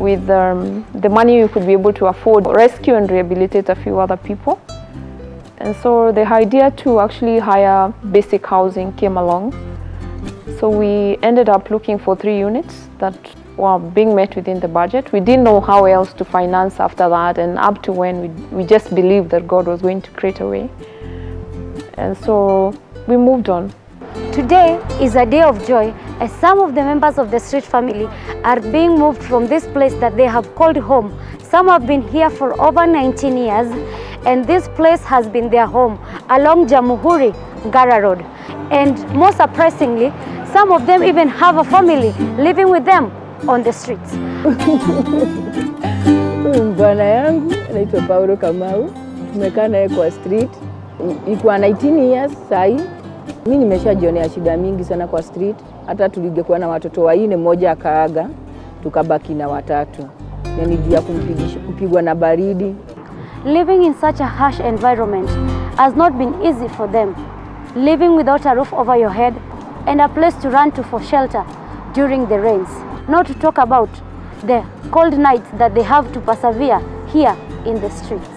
with the money you could be able to afford, rescue and rehabilitate a few other people. And so the idea to actually hire basic housing came along. So we ended up looking for 3 units that were being met within the budget. We didn't know how else to finance after that, and up to when we just believed that God was going to create a way. And so we moved on. Today is a day of joy as some of the members of the street family are being moved from this place that they have called home. Some have been here for over 19 years, and this place has been their home along Jamuhuri Gara Road. And more surprisingly, some of them even have a family living with them on the streets. Bwana yangu anaitwa Paulo Kamau, tumekaa naye kwa street ikuwa 19 years sai. Mimi nimeshajionea shida mingi sana kwa street. Hata tulingekuwa na watoto 4, mmoja akaaga, tukabaki na 3. Na ni juu ya kupigwa na baridi. Living in such a harsh environment has not been easy for them. Living without a roof over your head and a place to run to for shelter during the rains. Not to talk about the cold nights that they have to persevere here in the streets.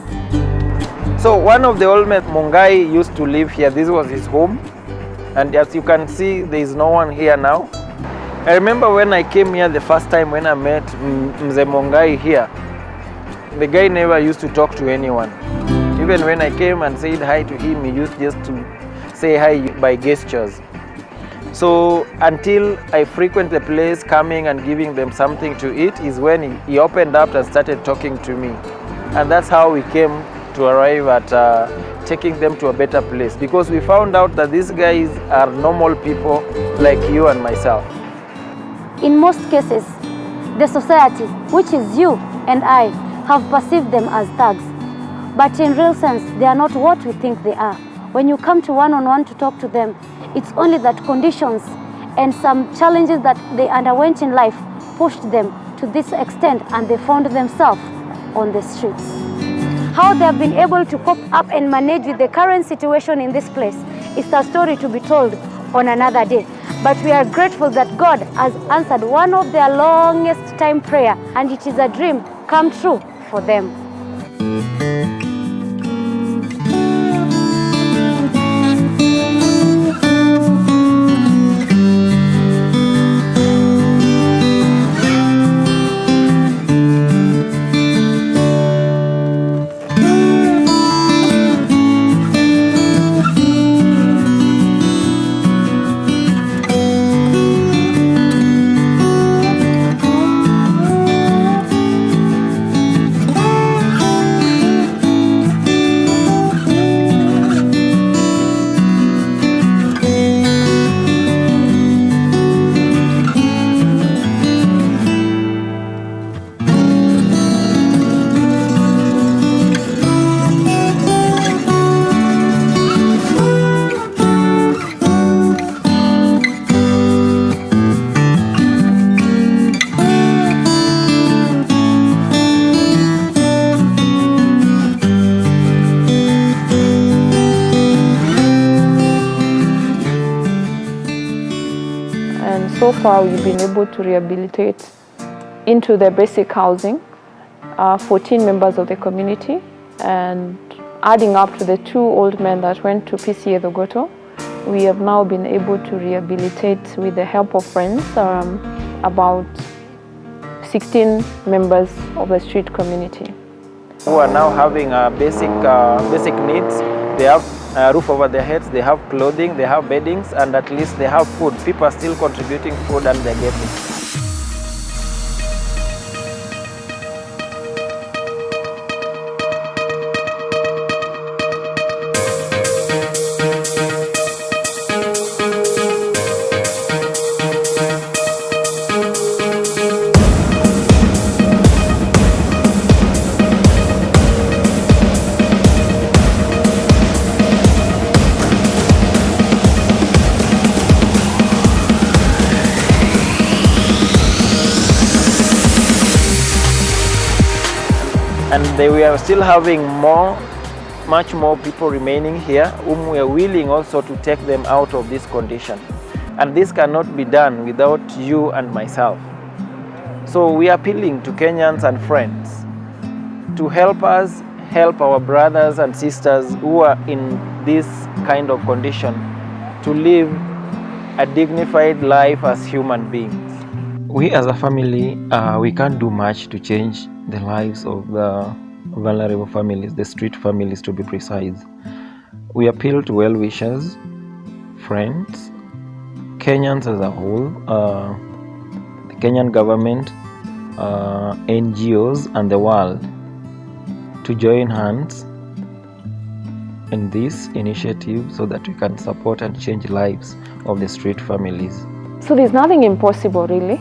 So one of the old men, Mungai, used to live here. This was his home. And as you can see, there is no one here now. I remember when I came here the first time when I met Mzee Mungai here, the guy never used to talk to anyone. Even when I came and said hi to him, he used just to say hi by gestures. So until I frequent the place, coming and giving them something to eat, is when he opened up and started talking to me. And that's how we came to arrive at taking them to a better place, because we found out that these guys are normal people like you and myself. In most cases, the society, which is you and I, have perceived them as thugs. But in real sense, they are not what we think they are. When you come to one-on-one to talk to them, it's only that conditions and some challenges that they underwent in life pushed them to this extent, and they found themselves on the streets. How they have been able to cope up and manage with the current situation in this place is a story to be told on another day. But we are grateful that God has answered one of their longest time prayer, and it is a dream come true for them. So far, we've been able to rehabilitate into the basic housing 14 members of the community, and adding up to the 2 old men that went to PCA Thogoto, we have now been able to rehabilitate, with the help of friends, about 16 members of the street community. Who are now having basic needs. They have a roof over their heads, they have clothing, they have beddings, and at least they have food. People are still contributing food and they're getting. And we are still having much more people remaining here, whom we are willing also to take them out of this condition. And this cannot be done without you and myself. So we are appealing to Kenyans and friends to help us help our brothers and sisters who are in this kind of condition to live a dignified life as human beings. We as a family, we can't do much to change the lives of the vulnerable families, the street families to be precise. We appeal to well-wishers, friends, Kenyans as a whole, the Kenyan government, NGOs and the world to join hands in this initiative so that we can support and change lives of the street families. So there's nothing impossible really.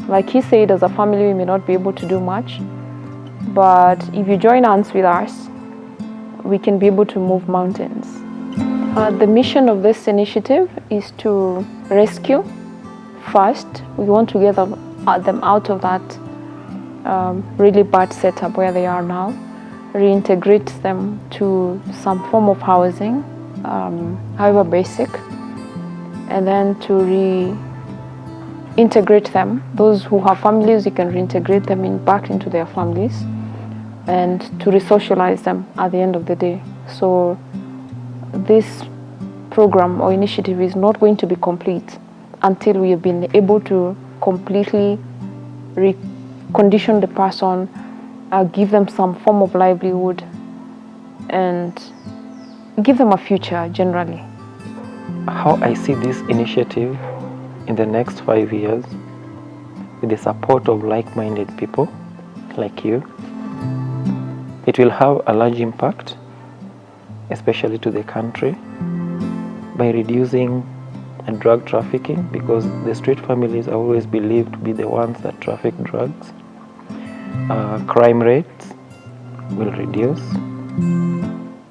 Like he said, as a family we may not be able to do much, but if you join hands with us, we can be able to move mountains. The mission of this initiative is to rescue first. We want to get them out of that really bad setup where they are now, reintegrate them to some form of housing, however basic, and then to reintegrate them. Those who have families, you can reintegrate them back into their families, and to resocialize them at the end of the day. So this program or initiative is not going to be complete until we have been able to completely recondition the person, give them some form of livelihood, and give them a future generally. How I see this initiative in the next 5 years, with the support of like-minded people like you, it will have a large impact, especially to the country, by reducing drug trafficking, because the street families are always believed to be the ones that traffic drugs. Crime rates will reduce,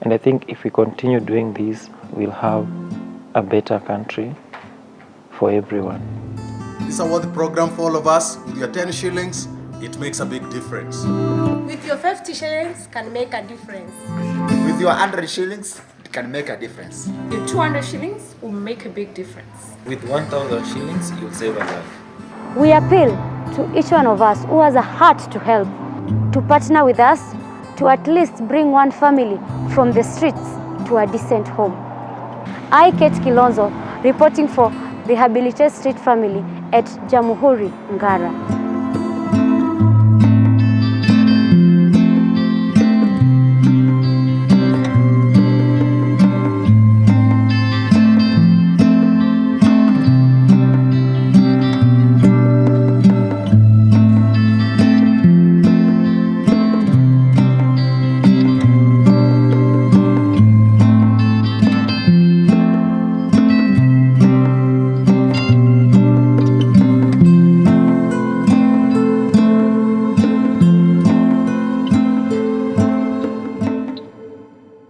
and I think if we continue doing this, we'll have a better country for everyone. This is a worthy program for all of us. With your 10 shillings, it makes a big difference. With your 50 shillings can make a difference. With your 100 shillings, it can make a difference. Your 200 shillings will make a big difference. With 1,000 shillings, you'll save a life. We appeal to each one of us who has a heart to help, to partner with us, to at least bring one family from the streets to a decent home. I, Kate Kilonzo, reporting for Rehabilitate Street Family at Jamhuri, Ngara.